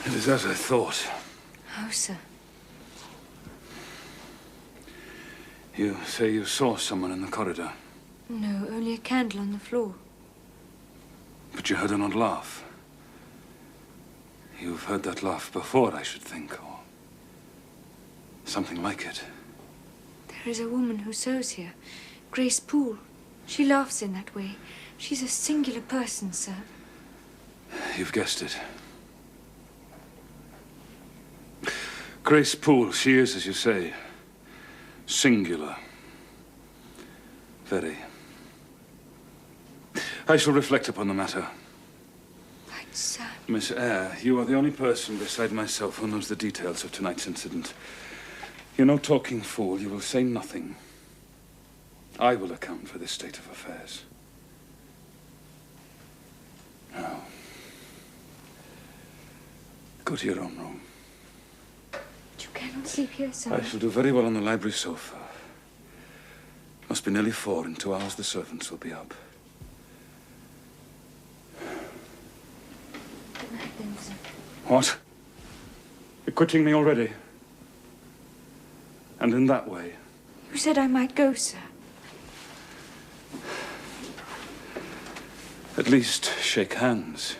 It is as I thought. How, sir? You say you saw someone in the corridor. No, only a candle on the floor. But you heard an odd laugh. You've heard that laugh before, I should think, or something like it. There is a woman who sews here, Grace Poole. She laughs in that way. She's a singular person, sir. You've guessed it. Grace Poole, she is, as you say, singular. Very. I shall reflect upon the matter. Right, sir. Miss Eyre, you are the only person beside myself who knows the details of tonight's incident. You're no talking fool. You will say nothing. I will account for this state of affairs. Now, go to your own room. You cannot sleep here, sir. I shall do very well on the library sofa. It must be nearly 4. In 2 hours, the servants will be up. Good night, then, sir. What? You're quitting me already? And in that way? You said I might go, sir. At least shake hands.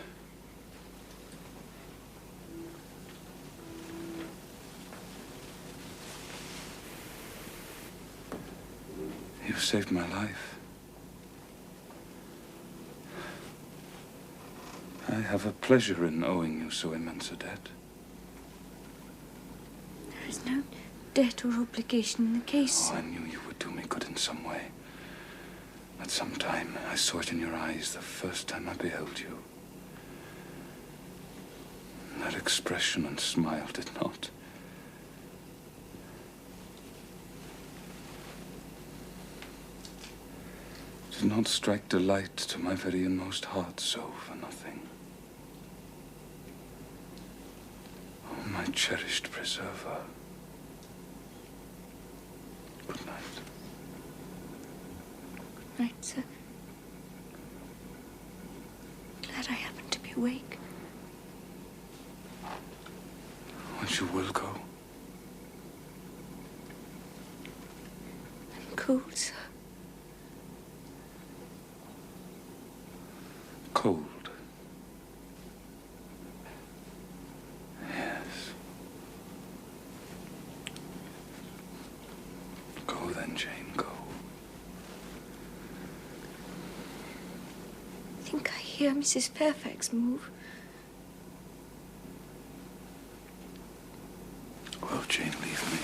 You've saved my life. I have a pleasure in owing you so immense a debt. There is no debt or obligation in the case. Oh, I knew you would do me good in some way. At some time, I saw it in your eyes the first time I beheld you. That expression and smile did not. Did not strike delight to my very inmost heart so for nothing. Oh, my cherished preserver. Good night. Right, sir. Glad I happened to be awake. But you will go. I'm cold, sir. Cold. Yes. Go then, Jane, go. I think I hear Mrs. Fairfax move. Well, Jane, leave me.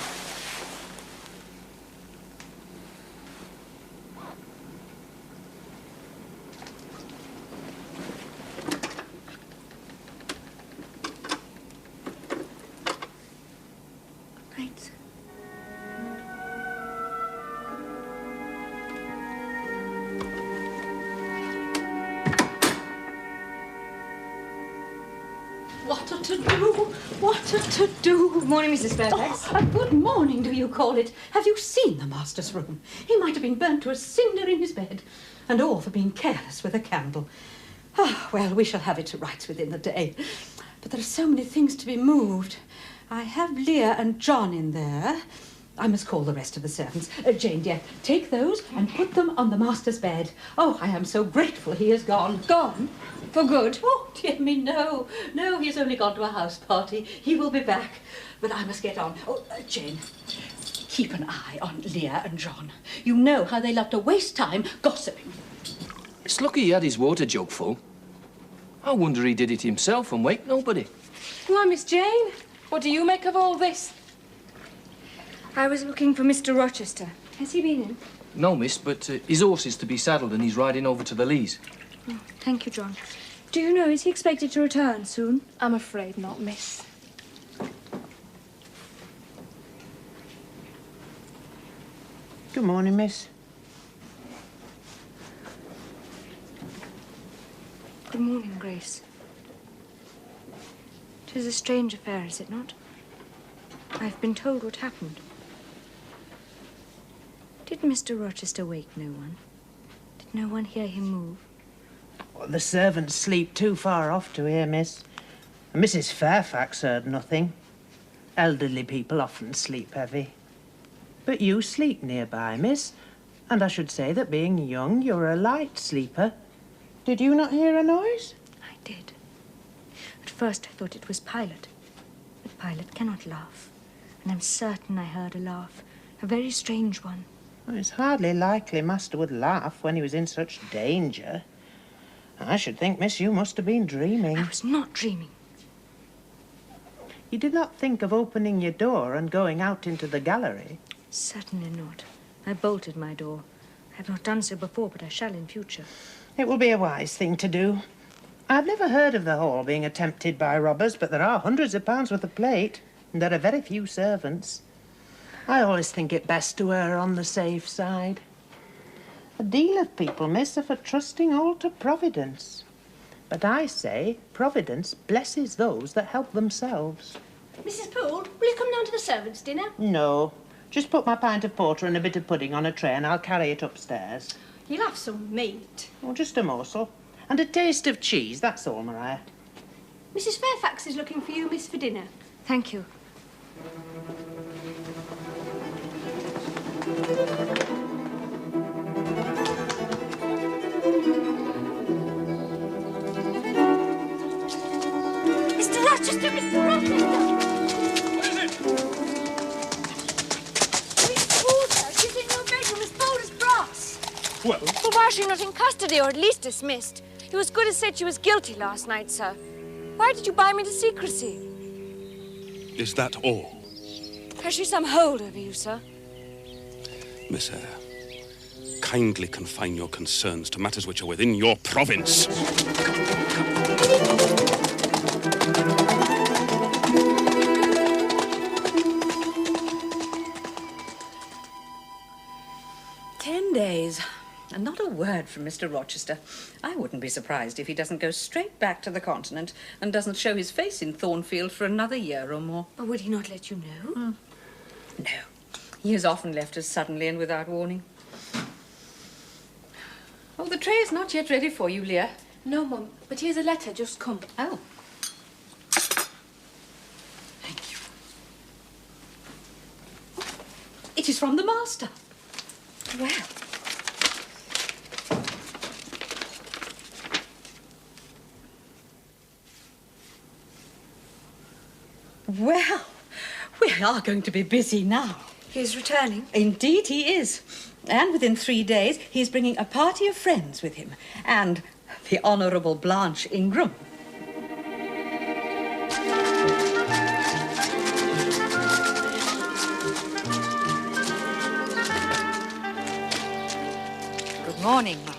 Right, sir. What a to-do! What a to-do! Good morning, Mrs. Fairfax. Oh, a good morning, do you call it? Have you seen the master's room? He might have been burnt to a cinder in his bed. And all for being careless with a candle. Ah, well, we shall have it to rights within the day. But there are so many things to be moved. I have Leah and John in there. I must call the rest of the servants. Jane, dear, take those and put them on the master's bed. Oh, I am so grateful he is gone. Gone? For good? Oh, dear me, no. No, he has only gone to a house party. He will be back. But I must get on. Oh, Jane, keep an eye on Leah and John. You know how they love to waste time gossiping. It's lucky he had his water jug full. I wonder he did it himself and wake nobody. Why, Miss Jane, what do you make of all this? I was looking for Mr. Rochester. Has he been in? No, miss, but his horse is to be saddled and he's riding over to the Lees. Oh, thank you, John. Do you know, is he expected to return soon? I'm afraid not, miss. Good morning, miss. Good morning, Grace. 'Tis a strange affair, is it not? I've been told what happened. Did Mr. Rochester wake no one? Did no one hear him move? Well, the servants sleep too far off to hear, miss. Mrs. Fairfax heard nothing. Elderly people often sleep heavy. But you sleep nearby, miss, and I should say that being young, you're a light sleeper. Did you not hear a noise? I did. At first I thought it was Pilot. But Pilot cannot laugh. And I'm certain I heard a laugh. A very strange one. Well, it's hardly likely Master would laugh when he was in such danger. I should think, miss, you must have been dreaming. I was not dreaming. You did not think of opening your door and going out into the gallery? Certainly not. I bolted my door. I have not done so before, but I shall in future. It will be a wise thing to do. I've never heard of the hall being attempted by robbers, but there are hundreds of pounds worth of plate, and there are very few servants. I always think it best to err on the safe side. A deal of people, miss, are for trusting all to Providence. But I say Providence blesses those that help themselves. Mrs. Poole, will you come down to the servants' dinner? No. Just put my pint of porter and a bit of pudding on a tray and I'll carry it upstairs. You'll have some meat. Oh, just a morsel. And a taste of cheese, that's all, Maria. Mrs. Fairfax is looking for you, miss, for dinner. Thank you. Mr. Rochester, Mr. Rochester! What is it? Miss Poole, sir. She's in your bedroom as bold as brass. Well, But why is she not in custody, or at least dismissed? It was good as said she was guilty last night, sir. Why did you bind me to secrecy? Is that all? Has she some hold over you, sir? Miss Eyre, kindly confine your concerns to matters which are within your province. Days. And not a word from Mr. Rochester. I wouldn't be surprised if he doesn't go straight back to the continent and doesn't show his face in Thornfield for another year or more. But would he not let you know? No. He has often left us suddenly and without warning. Oh, the tray is not yet ready for you, Leah. No, Mum, but here's a letter just come. Oh. Thank you. It is from the master. Well. Well, we are going to be busy now. He is returning. Indeed he is. And within 3 days, he's bringing a party of friends with him. And the Honourable Blanche Ingram. Good morning, Mum.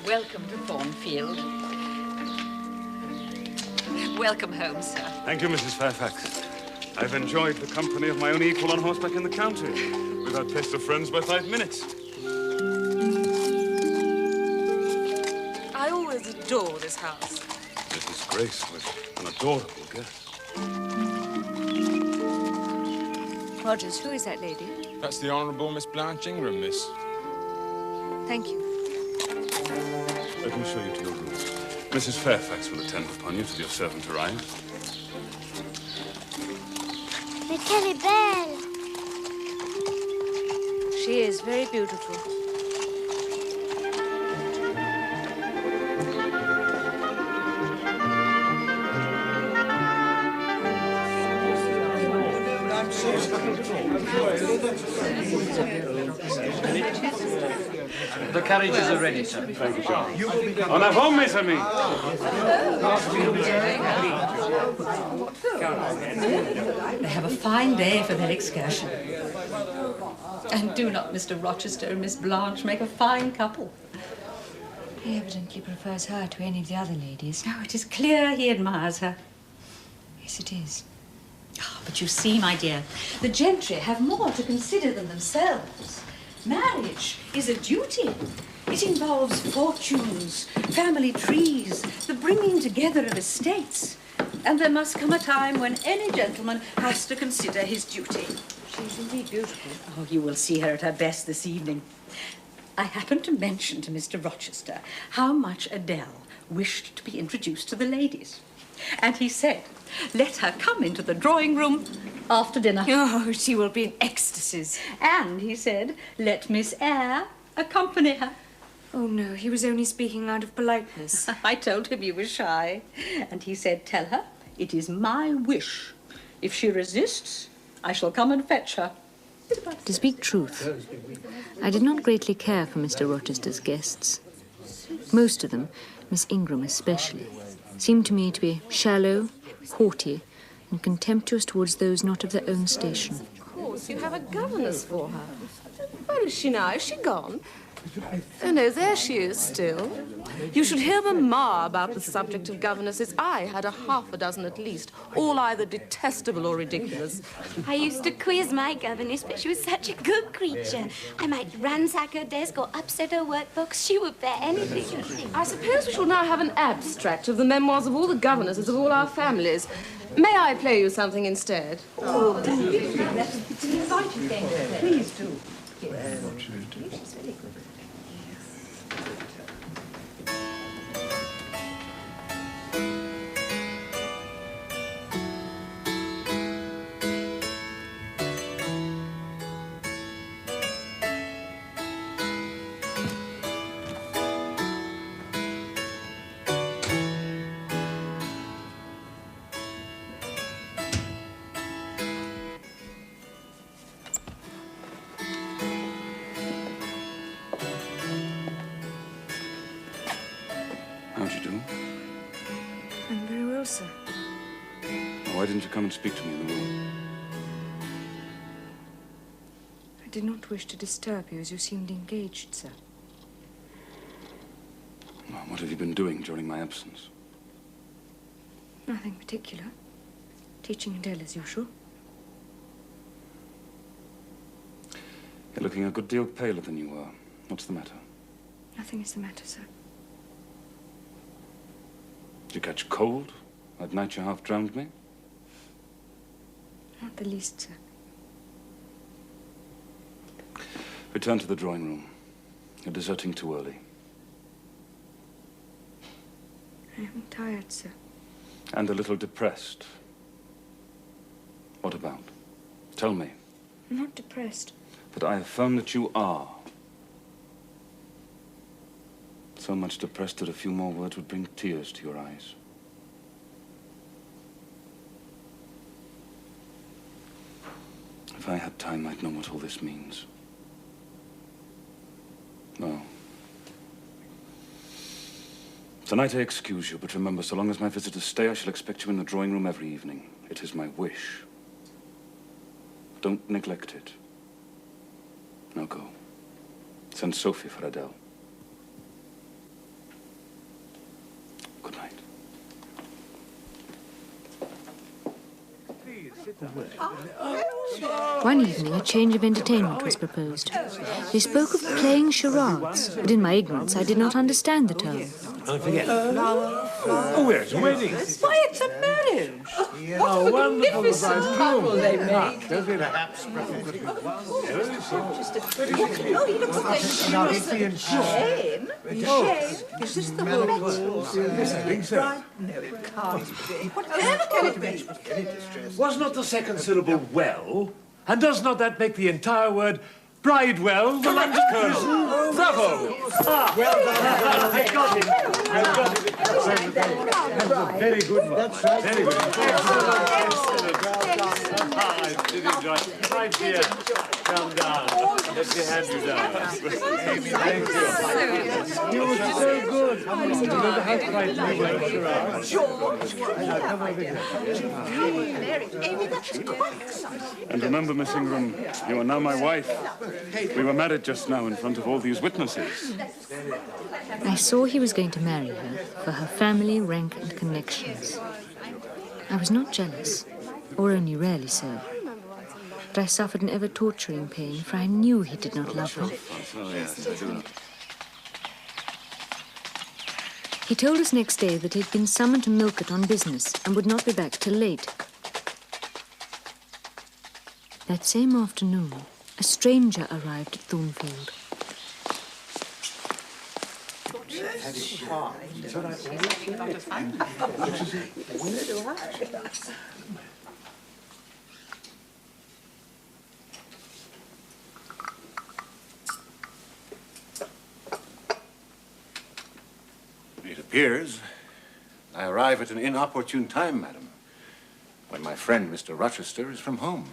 Welcome to Thornfield. Welcome home, sir. thank you, Mrs. Fairfax. I've enjoyed the company of my own equal on horseback in the county. Without pest of friends by 5 minutes. I always adore this house. Mrs. Grace was an adorable guest. Rogers, who is that lady? That's the Honourable Miss Blanche Ingram, miss. Thank you. Let me show you to your room. Mrs. Fairfax will attend upon you till your servant arrives. Mais qu'elle est belle! She is very beautiful. The carriages are ready, sir. Thank you, John. En avant, mes amis! They have a fine day for their excursion. And do not Mr. Rochester and Miss Blanche make a fine couple? He evidently prefers her to any of the other ladies. Oh, it is clear he admires her. Yes, it is. Ah, but you see, my dear, the gentry have more to consider than themselves. Marriage is a duty. It involves fortunes, family trees, the bringing together of estates. And there must come a time when any gentleman has to consider his duty. She's indeed beautiful. Oh, you will see her at her best this evening. I happened to mention to Mr. Rochester how much Adele wished to be introduced to the ladies. And he said, let her come into the drawing room after dinner. Oh, she will be in ecstasies. And he said, let Miss Eyre accompany her. Oh, no, he was only speaking out of politeness. I told him you were shy. And he said, tell her it is my wish. If she resists, I shall come and fetch her. To speak truth, I did not greatly care for Mr. Rochester's guests. Most of them, Miss Ingram especially, seemed to me to be shallow, haughty, and contemptuous towards those not of their own station. Of course, you have a governess for her. Where is she now? Is she gone? Oh, no, there she is still. You should hear Mamma about the subject of governesses. I had half a dozen at least, all either detestable or ridiculous. I used to quiz my governess, but she was such a good creature. I might ransack her desk or upset her workbox. She would bear anything. I suppose we shall now have an abstract of the memoirs of all the governesses of all our families. May I play you something instead? Oh, it's an inviting thing. Please do. Yes. How'd you do? I'm very well, sir. Why didn't you come and speak to me in the room? I did not wish to disturb you as you seemed engaged, sir. Well, what have you been doing during my absence? Nothing particular. Teaching Adele as usual. You're looking a good deal paler than you were. What's the matter? Nothing is the matter, sir. Did you catch cold? That night you half drowned me? Not the least, sir. Return to the drawing room. You're deserting too early. I am tired, sir. And a little depressed. What about? Tell me. I'm not depressed. But I affirm that you are. So much depressed that a few more words would bring tears to your eyes. If I had time, I'd know what all this means. No. Tonight I excuse you, but remember, so long as my visitors stay, I shall expect you in the drawing room every evening. It is my wish. Don't neglect it. Now go. Send Sophie for Adele. Good night. One evening, a change of entertainment was proposed. They spoke of playing charades, but in my ignorance, I did not understand the term. I forget. Oh, we're at a wedding. Why, it's a marriage. How wonderful the bride's couple they make. Don't we perhaps prefer to Oh, he looks like Shane. Is this the whole Yes, I think so. No, it can't be. Whatever can it be? Was not the second syllable well? And does not that make the entire word Bridewell, the London Colonel? Bravo! Ah, well done. I got it. I got it. That's a very good one. That's right. Very good. Excellent. I did enjoy it. My dear, come down. Let me hand you down. Thank you. You were so good. You don't have to write me well. And remember, Miss Ingram, you are now my wife. We were married just now in front of all these witnesses. I saw he was going to marry her for her family, rank, and connections. I was not jealous, or only rarely so. But I suffered an ever-torturing pain, for I knew he did not love her. Oh, yes, I do. He told us next day that he had been summoned to Milcott on business and would not be back till late. That same afternoon, a stranger arrived at Thornfield. It appears I arrive at an inopportune time, madam, when my friend, Mr. Rochester, is from home.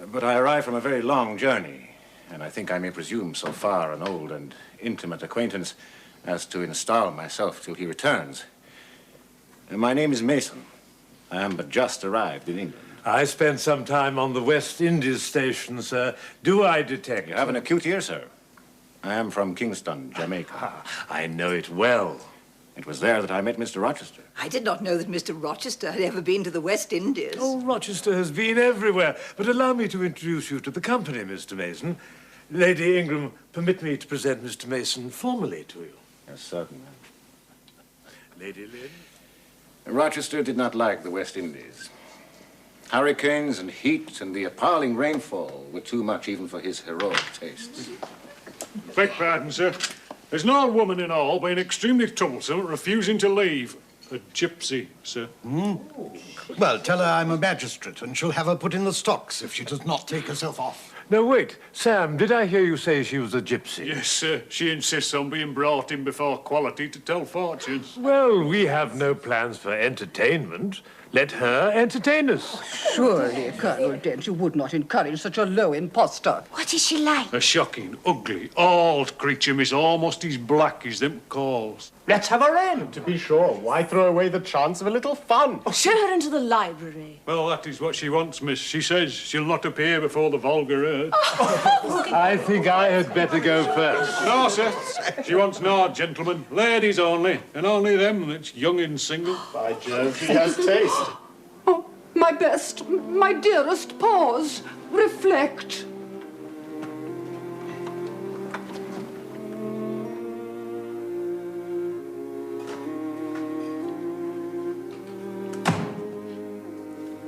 But I arrive from a very long journey, and I think I may presume so far an old and intimate acquaintance as to install myself till he returns. My name is Mason. I am but just arrived in England. I spent some time on the West Indies station, sir. Do I detect? You have an acute ear, sir. I am from Kingston, Jamaica. I know it well. It was there that I met Mr. Rochester. I did not know that Mr. Rochester had ever been to the West Indies. Oh, Rochester has been everywhere. But allow me to introduce you to the company, Mr. Mason. Lady Ingram, permit me to present Mr. Mason formally to you. Yes, certainly. Lady Lynn? Rochester did not like the West Indies. Hurricanes and heat and the appalling rainfall were too much even for his heroic tastes. Beg pardon, sir. There's an old woman in all being extremely troublesome, refusing to leave. A gypsy, sir. Well, tell her I'm a magistrate, and she'll have her put in the stocks if she does not take herself off. No, wait. Sam, did I hear you say she was a gypsy? Yes, sir. She insists on being brought in before quality to tell fortunes. Well, we have no plans for entertainment. Let her entertain us. Surely, Colonel Dent, you would not encourage such a low impostor. What is she like? A shocking, ugly, old creature, miss, almost as black as them calls. Let's have her in. To be sure, why throw away the chance of a little fun? Show her into the library. Well, that is what she wants, miss. She says she'll not appear before the vulgar herd. I think I had better go first. No, sir. She wants no gentlemen. Ladies only, and only them that's young and single. By Jove, she has taste. Oh, my best, my dearest, pause. Reflect.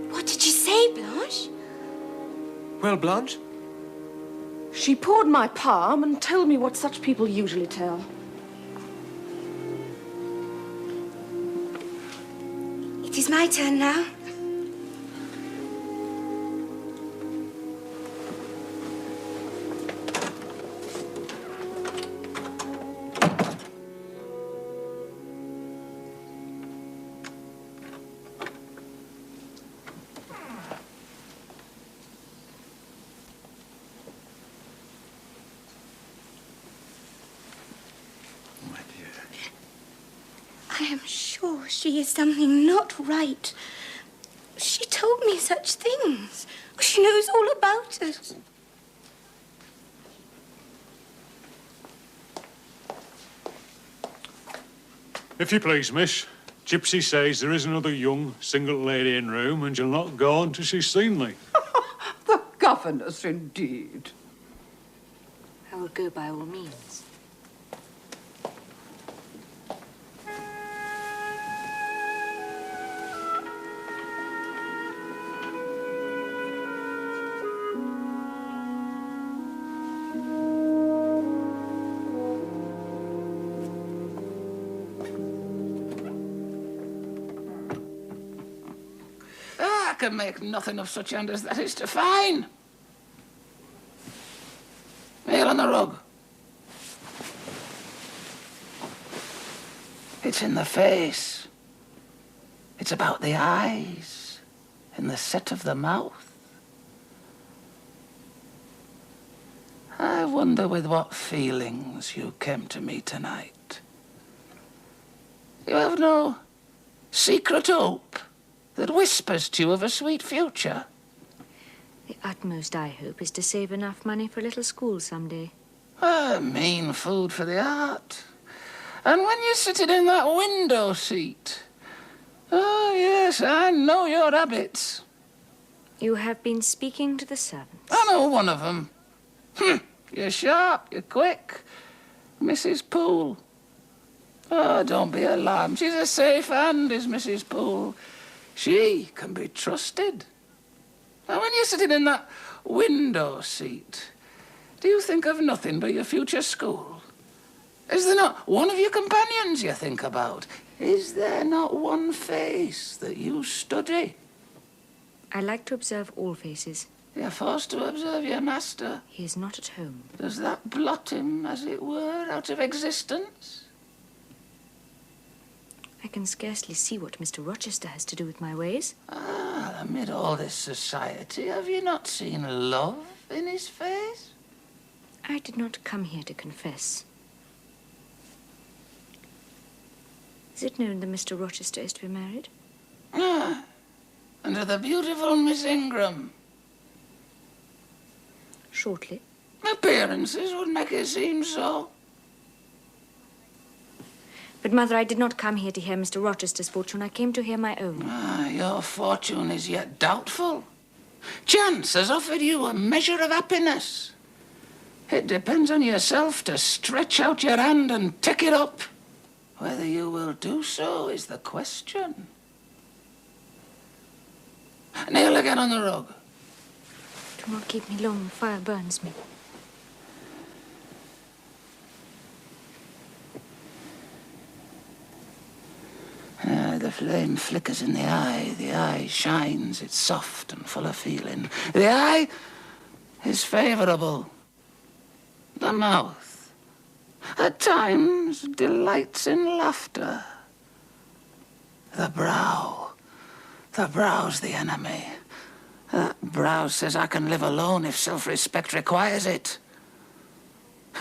What did you say, Blanche? Well, Blanche? She poured my palm and told me what such people usually tell. It is my turn now. I am sure she is something not right. She told me such things. She knows all about us. If you please, miss, Gypsy says there is another young, single lady in room and she'll not go until she's seen thee. The governess, indeed. I will go by all means. I can make nothing of such hand as that is to fine. Nail on the rug. It's in the face. It's about the eyes and the set of the mouth. I wonder with what feelings you came to me tonight. You have no secret hope that whispers to you of a sweet future? The utmost I hope is to save enough money for a little school someday. Mean food for the heart. And when you're sitting in that window seat. Oh, yes, I know your habits. You have been speaking to the servants. I know one of them. You're sharp, you're quick. Mrs. Poole. Oh, don't be alarmed. She's a safe hand, is Mrs. Poole. She can be trusted. Now, when you're sitting in that window seat, do you think of nothing but your future school? Is there not one of your companions you think about? Is there not one face that you study? I like to observe all faces. You're forced to observe your master. He is not at home. Does that blot him, as it were, out of existence? I can scarcely see what Mr. Rochester has to do with my ways. Ah, amid all this society, have you not seen love in his face? I did not come here to confess. Is it known that Mr. Rochester is to be married? Ah, and to the beautiful Miss Ingram. Shortly. Appearances would make it seem so. But, Mother, I did not come here to hear Mr. Rochester's fortune. I came to hear my own. Ah, your fortune is yet doubtful. Chance has offered you a measure of happiness. It depends on yourself to stretch out your hand and take it up. Whether you will do so is the question. Kneel again on the rug. Do not keep me long. The fire burns me. The flame flickers in the eye shines, it's soft and full of feeling. The eye is favourable. The mouth, at times, delights in laughter. The brow's the enemy. That brow says I can live alone if self-respect requires it.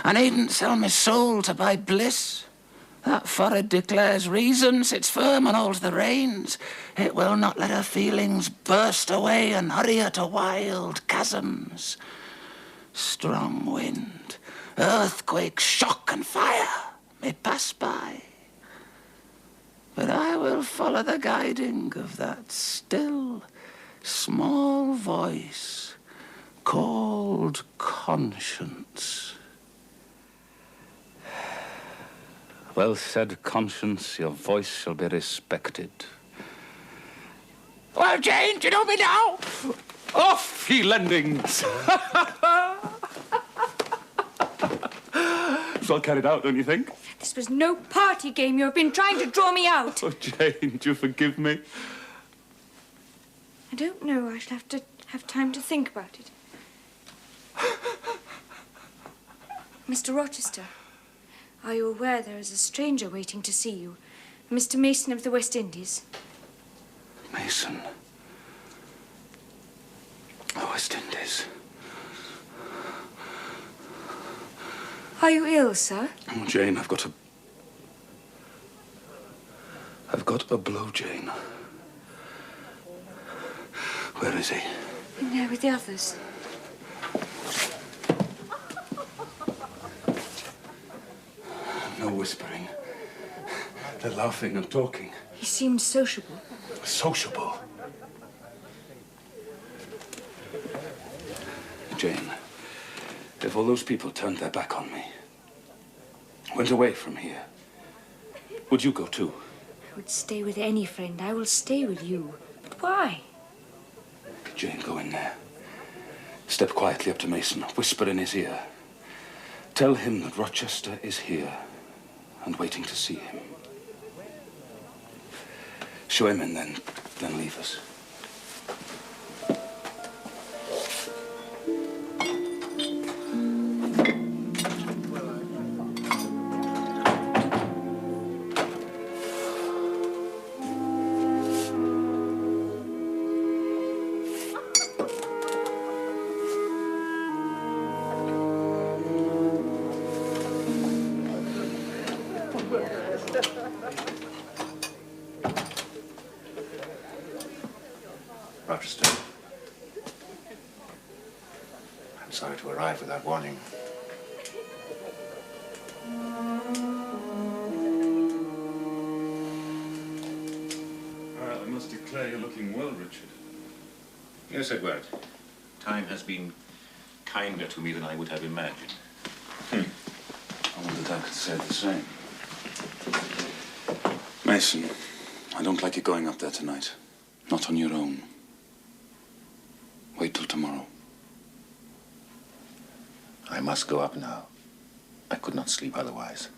I needn't sell my soul to buy bliss. That forehead declares reason, sits firm and holds the reins. It will not let her feelings burst away and hurry her to wild chasms. Strong wind, earthquake, shock and fire may pass by. But I will follow the guiding of that still, small voice called conscience. Well said, conscience, your voice shall be respected. Well, Jane, do you know me now? Off, ye lendings! It's all carried out, don't you think? This was no party game. You have been trying to draw me out. Oh, Jane, do you forgive me? I don't know. I shall have to have time to think about it. Mr. Rochester, are you aware there is a stranger waiting to see you? Mr. Mason of the West Indies. Mason. The West Indies. Are you ill, sir? Oh, Jane, I've got a blow, Jane. Where is he? In there with the others. No whispering. They're laughing and talking. He seemed sociable. Sociable? Jane, if all those people turned their back on me, went away from here, would you go too? I would stay with any friend. I will stay with you. But why? Jane, go in there. Step quietly up to Mason. Whisper in his ear. Tell him that Rochester is here and waiting to see him. Show him in, then leave us. Rochester. I'm sorry to arrive without warning. I must declare you're looking well, Richard. Yes, Edward. Time has been kinder to me than I would have imagined. I wondered I could say the same. Mason, I don't like you going up there tonight. Not on your own. tomorrow. I must go up now. I could not sleep otherwise.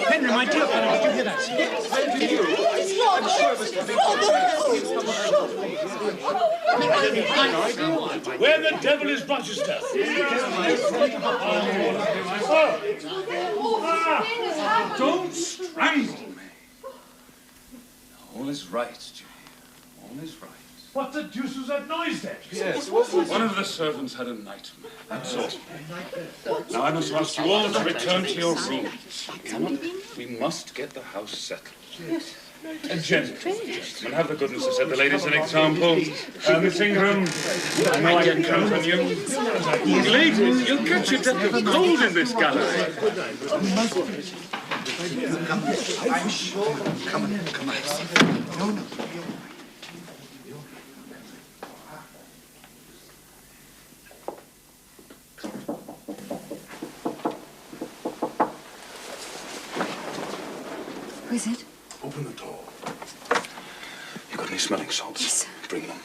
Henry, my dear fellow, did you hear that? Where the devil is Rochester? Don't strangle me. All is right, Julie. All is right. What the deuce was that noise then? Yes, one of the servants had a nightmare. That's all. Now I must ask you all to return to your rooms. We must get the house settled. Yes. Gentlemen, have the goodness to set the ladies an example. Miss Ingram, I can count on you. Ladies, you'll catch your death of cold in this gallery. I'm sure. Come on. No. Who is it? Open the door. You got any smelling salts? Yes. Bring them.